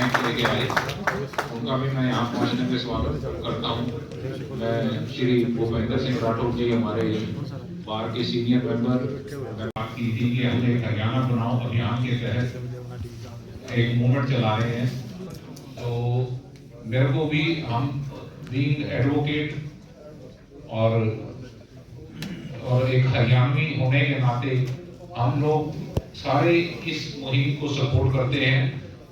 Point लेके आए, उनका भी मैं यहाँ पहुँचने पे स्वागत करता हूँ। मैं श्री भूपेंद्र सिंह राठौर जी, हमारे बार के सीनियर मेंबर, बात की थी कि हम एक हरियाणा बनाओ अभियान के तहत एक मूवमेंट चला रहे हैं। तो मेरे को भी, हम बीइंग एडवोकेट और एक हरियाणवी होने के नाते हम लोग सारे इस मुहिम को सपोर्ट करते हैं।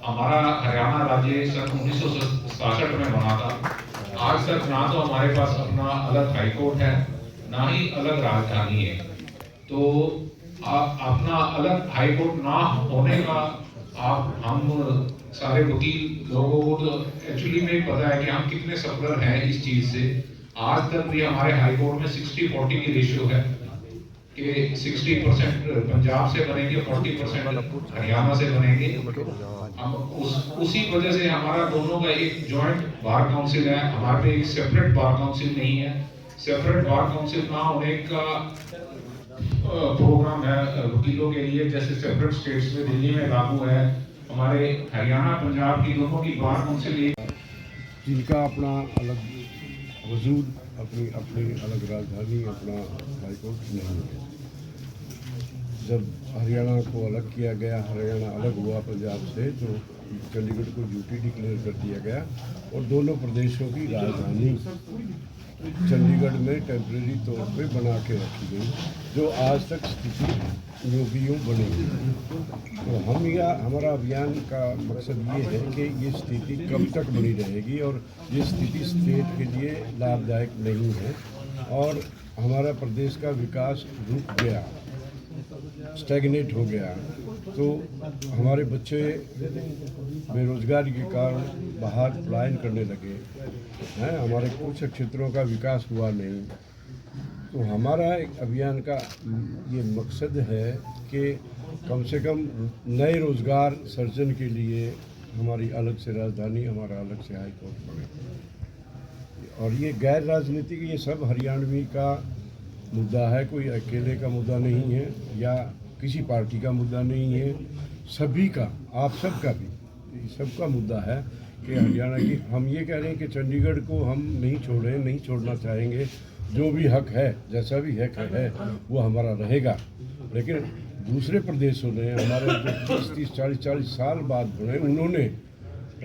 हमारा हरियाणा राज्य सन 1967 में बना था। आज तक ना तो हमारे पास अपना अलग हाईकोर्ट है, ना ही अलग राजधानी है। तो अपना अलग हाईकोर्ट ना होने का हम सारे वकील लोगों को तो एक्चुअली में पता है कि हम कितने सफर हैं इस चीज से। आज तक भी हमारे हाईकोर्ट में 60-40 की रेशियो है कि 60% पंजाब से बनेंगे, 40% हरियाणा से बनेंगे। हम उसी वजह से हमारा दोनों का एक जॉइंट बार काउंसिल है, हमारे पे एक सेपरेट बार काउंसिल नहीं है। सेपरेट बार काउंसिल ना होने का प्रोग्राम है वकीलों के लिए, जैसे सेपरेट स्टेट्स में दिल्ली में लागू है। हमारे हरियाणा पंजाब की दोनों की बार काउंसिल जिनका अपना अलग वजूद, अपनी अपनी अलग राजधानी, अपना हाईकोर्ट नहीं है। जब हरियाणा को अलग किया गया, हरियाणा अलग हुआ पंजाब से, तो चंडीगढ़ को यूटी डिक्लेयर कर दिया गया और दोनों प्रदेशों की राजधानी चंडीगढ़ में टेम्परेरी तौर पे बना के रखी गई, जो आज तक स्थिति यूं की यूं बनी। तो हमारा अभियान का मकसद ये है कि ये स्थिति कब तक बनी रहेगी और ये स्थिति स्टेट के लिए लाभदायक नहीं है और हमारा प्रदेश का विकास रुक गया, स्टैग्नेट हो गया। तो हमारे बच्चे बेरोजगारी के कारण बाहर पलायन करने लगे हैं, हमारे कुछ क्षेत्रों का विकास हुआ नहीं। तो हमारा एक अभियान का ये मकसद है कि कम से कम नए रोजगार सृजन के लिए हमारी अलग से राजधानी, हमारा अलग से हाईकोर्ट बने। और ये गैर राजनीतिक, ये सब हरियाणवी का मुद्दा है, कोई अकेले का मुद्दा नहीं है या किसी पार्टी का मुद्दा नहीं है, सभी का, आप सबका भी सबका मुद्दा है कि हरियाणा की, हम ये कह रहे हैं कि चंडीगढ़ को हम नहीं छोड़ें, नहीं छोड़ना चाहेंगे। जो भी हक है, जैसा भी हक है वो हमारा रहेगा। लेकिन दूसरे प्रदेशों ने, हमारे जो 30-40 साल बाद बने, उन्होंने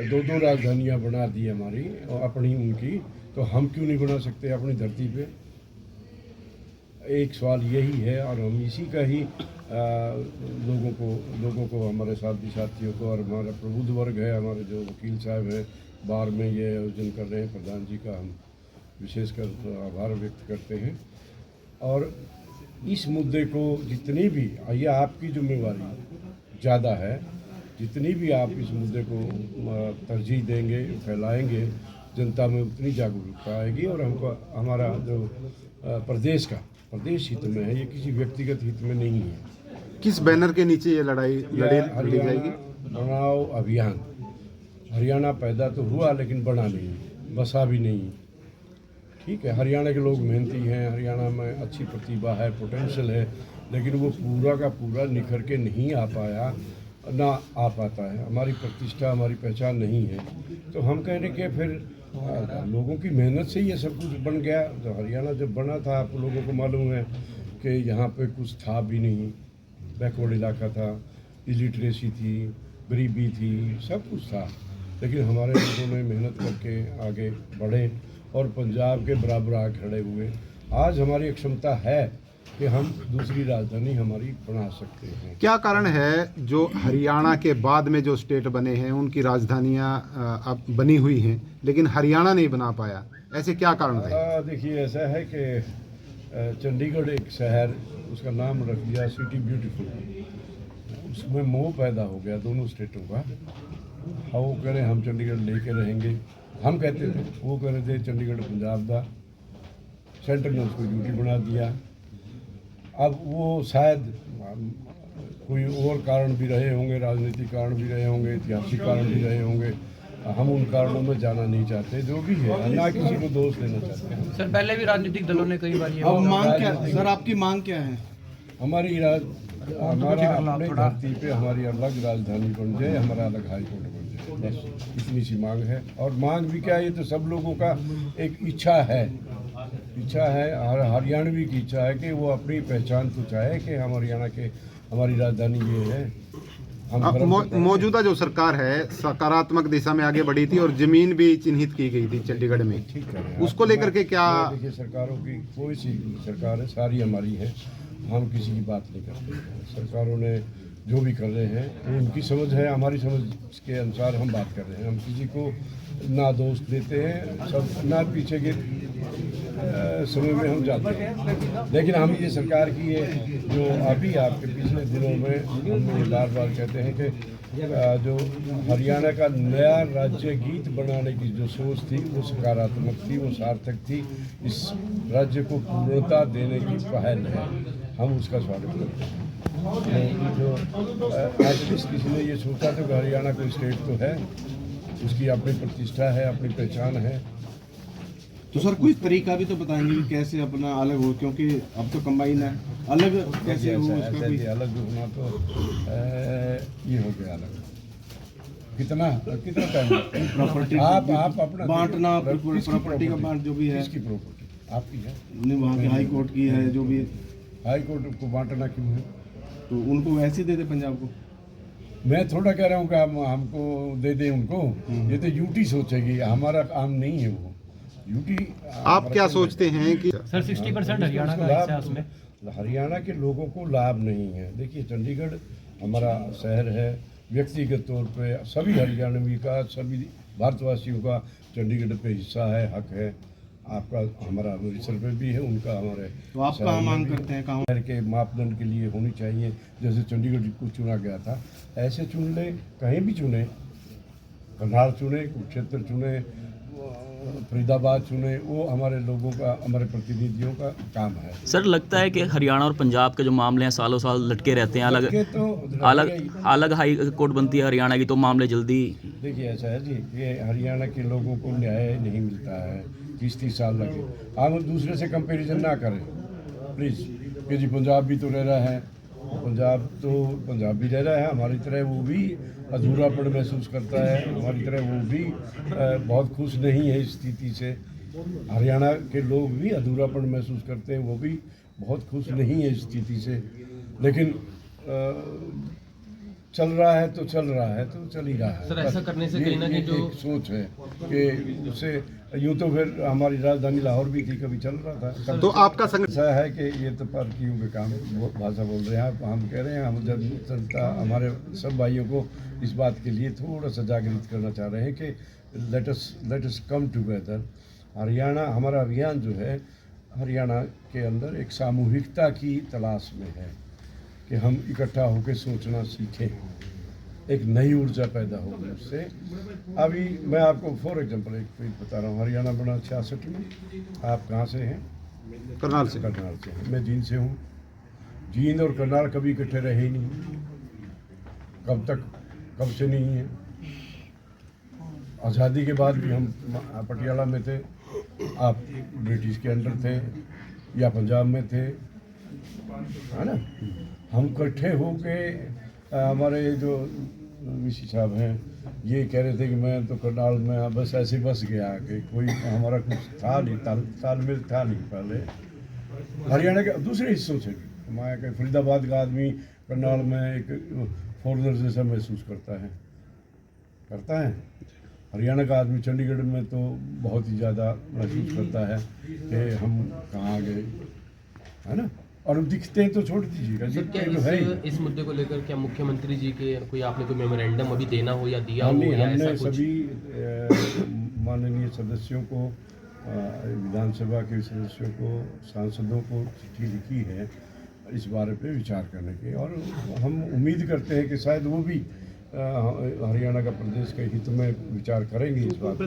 2 राजधानियाँ बना दी हमारी और अपनी उनकी, तो हम क्यों नहीं बना सकते अपनी धरती पे? एक सवाल यही है और हम इसी का ही लोगों को हमारे साथियों को, और हमारा प्रबुद्ध वर्ग है, हमारे जो वकील साहब हैं बार में ये आयोजन कर रहे हैं, प्रधान जी का हम विशेषकर आभार व्यक्त करते हैं। और इस मुद्दे को जितनी भी, ये आपकी जिम्मेवारी ज़्यादा है, जितनी भी आप इस मुद्दे को तरजीह देंगे, फैलाएंगे, जनता में उतनी जागरूकता आएगी और हमको हमारा जो प्रदेश हित में है, ये किसी व्यक्तिगत हित में नहीं है। किस बैनर के नीचे ये लड़ी जाएगी? बनाओ अभियान। हरियाणा पैदा तो हुआ लेकिन बना नहीं, बसा भी नहीं। ठीक है, हरियाणा के लोग मेहनती हैं, हरियाणा में अच्छी प्रतिभा है, पोटेंशियल है, लेकिन वो पूरा का पूरा निखर के नहीं आ पाया, ना आ पाता है। हमारी प्रतिष्ठा, हमारी पहचान नहीं है। तो हम कह रहे कि फिर लोगों की मेहनत से ये सब कुछ बन गया। तो हरियाणा जब बना था, आप लोगों को मालूम है कि यहाँ पे कुछ था भी नहीं, बैकवर्ड इलाका था, इलिटरेसी थी, गरीबी थी, सब कुछ था। लेकिन हमारे लोगों ने मेहनत करके आगे बढ़े और पंजाब के बराबर आ खड़े हुए। आज हमारी क्षमता है कि हम दूसरी राजधानी हमारी बना सकते हैं। क्या कारण है जो हरियाणा के बाद में जो स्टेट बने हैं उनकी राजधानियां अब बनी हुई हैं लेकिन हरियाणा नहीं बना पाया? ऐसे क्या कारण थे? देखिए, ऐसा है कि चंडीगढ़ एक शहर, उसका नाम रख दिया सिटी ब्यूटीफुल, उसमें मोह पैदा हो गया दोनों स्टेटों का। वो कह रहे हम चंडीगढ़ लेके रहेंगे, हम कहते थे, वो कह रहे थे चंडीगढ़ पंजाब का, सेंटर ने उसको यूटी बना दिया। अब वो शायद कोई और कारण भी रहे होंगे, राजनीतिक कारण भी रहे होंगे, ऐतिहासिक कारण भी रहे होंगे, हम उन कारणों में जाना नहीं चाहते। जो भी है, ना किसी को दोष देना चाहते हैं। सर, पहले भी राजनीतिक दलों ने कई बार ये मांग क्या सर, आपकी मांग क्या है? हमारा अपने धरती पे हमारी अलग राजधानी बन जाए, हमारा अलग हाईकोर्ट बन जाए। बस इतनी सी मांग है। और मांग भी क्या है, ये तो सब लोगों का एक इच्छा है हरियाणवी की इच्छा है कि वो अपनी पहचान तो चाहे कि हम हरियाणा के, हमारी राजधानी ये है। हम गर्व करते हैं। मौजूदा जो सरकार है सकारात्मक दिशा में आगे बढ़ी थी और जमीन भी चिन्हित की गई थी चंडीगढ़ में, ठीक है, उसको लेकर के क्या? देखिए, सरकारों की कोई सी सरकार है, सारी हमारी है, हम किसी की बात नहीं करते हैं। सरकारों ने जो भी कर रहे हैं वो उनकी समझ है, हमारी समझ के अनुसार हम बात कर रहे हैं। हम किसी को ना दोस्त देते हैं, सब ना पीछे के समय में हम जाते हैं। लेकिन हम ये सरकार की ये जो अभी आपके पिछले दिनों में हम ये बार बार कहते हैं कि जो हरियाणा का नया राज्य गीत बनाने की जो सोच थी वो सकारात्मक थी, वो सार्थक थी। इस राज्य को पूर्णता देने की पहल है, हम उसका स्वागत करते हैं। जो एटलीस्ट किसी ने ये सोचा था कि हरियाणा कोई स्टेट तो है, उसकी अपनी प्रतिष्ठा है, अपनी पहचान है। तो सर कुछ तरीका भी तो बताएंगे कि कैसे अपना अलग हो, क्योंकि अब तो कंबाइन है, अलग कैसे हो उसका कोई? अलग होना तो ये हो गया अलग। कितना टाइम प्रॉपर्टी आप अपना बांटना, किसकी प्रॉपर्टी का बांट जो भी है, किसकी प्रॉपर्टी आपकी है? नहीं, वहाँ की हाई कोर्ट की है जो भी, हाई कोर्ट को बांटना क्यों है? तो उनको वैसे दे दे पंजाब को। मैं थोड़ा कह रहा हूँ कि हमको दे दें उनको, ये तो यूटी सोचेगी, हमारा काम नहीं है वो। यूटी आप क्या सोचते हैं कि सर 60% हरियाणा का हिस्सा है उसमें? हरियाणा के लोगों को लाभ नहीं है। देखिए, चंडीगढ़ हमारा शहर है, व्यक्तिगत तौर पे सभी हरियाणवी का, सभी भारतवासियों का चंडीगढ़ पे हिस्सा है, हक है। आपका हमारा अमृतसर पे भी है, उनका हमारे। तो आप कहाँ मांग करते हैं, कहाँ? शहर के मापदंड के लिए होनी चाहिए। जैसे चंडीगढ़ को चुना गया था, ऐसे चुन ले, कहीं भी चुने, करनाल चुने, कुरुक्षेत्र चुने, फरीदाबाद चुने, वो हमारे लोगों का, हमारे प्रतिनिधियों का काम है। सर, लगता है कि हरियाणा और पंजाब के जो मामले हैं सालों साल लटके रहते हैं, अलग हाई कोर्ट बनती है हरियाणा की तो मामले जल्दी। देखिए, ऐसा है जी, ये हरियाणा के लोगों को न्याय नहीं मिलता है, 30-30 साल लगे। आप दूसरे से कंपैरिजन ना करें प्लीज़, कि जी पंजाब भी तो रह रहा है, पंजाब भी रह रहा है, हमारी तरह वो भी अधूरापन महसूस करता है, हमारी तरह वो भी बहुत खुश नहीं है इस स्थिति से। हरियाणा के लोग भी अधूरापन महसूस करते हैं, वो भी बहुत खुश नहीं है इस स्थिति से। लेकिन चल रहा है तो चल ही रहा है। सर, ऐसा करने से कहीं ना कहीं जो एक सोच है कि उससे यूँ तो फिर हमारी राजधानी लाहौर भी थी, कभी चल रहा था। तो आपका ऐसा है कि ये तो परकियों के काम भाषा बोल रहे हैं आप। हम कह रहे हैं, हम जनता, हमारे सब भाइयों को इस बात के लिए थोड़ा सा जागृत करना चाह रहे हैं कि let us come together. Haryana, हमारा अभियान जो है हरियाणा के अंदर एक सामूहिकता की तलाश में है कि हम इकट्ठा होकर सोचना सीखें, एक नई ऊर्जा पैदा होगी उससे। अभी मैं आपको फॉर एग्जांपल एक बता रहा हूँ, हरियाणा बना 66 में। आप कहाँ से हैं? करनाल से। करनाल से हैं। मैं जींद से हूँ। जींद और करनाल कभी इकट्ठे रहे ही नहीं, कब से नहीं है। आज़ादी के बाद भी हम पटियाला में थे, आप ब्रिटिश के अंडर थे या पंजाब में थे, है ना। हम इकट्ठे होके, हमारे जो मिसी साहब हैं ये कह रहे थे कि मैं तो करनाल में बस ऐसे बस गया कि कोई हमारा कुछ था नहीं, तालमेल था नहीं पहले। हरियाणा के दूसरे हिस्सों से भी हमारे के फरीदाबाद का आदमी करनाल में एक फॉरनर जैसा महसूस करता है। हरियाणा का आदमी चंडीगढ़ में तो बहुत ही ज़्यादा महसूस करता है कि हम कहाँ गए, है ना। और दिखते हैं तो छोड़ दीजिएगा। सर, क्या इस मुद्दे को लेकर क्या मुख्यमंत्री जी के आपने कोई मेमोरेंडम अभी देना हो या दिया हो या ऐसा हमने कुछ? सभी माननीय सदस्यों को, विधानसभा के सदस्यों को, सांसदों को चिट्ठी लिखी है इस बारे पे विचार करने की, और हम उम्मीद करते हैं कि शायद वो भी हरियाणा का प्रदेश के हित में विचार करेंगे इस बात पे।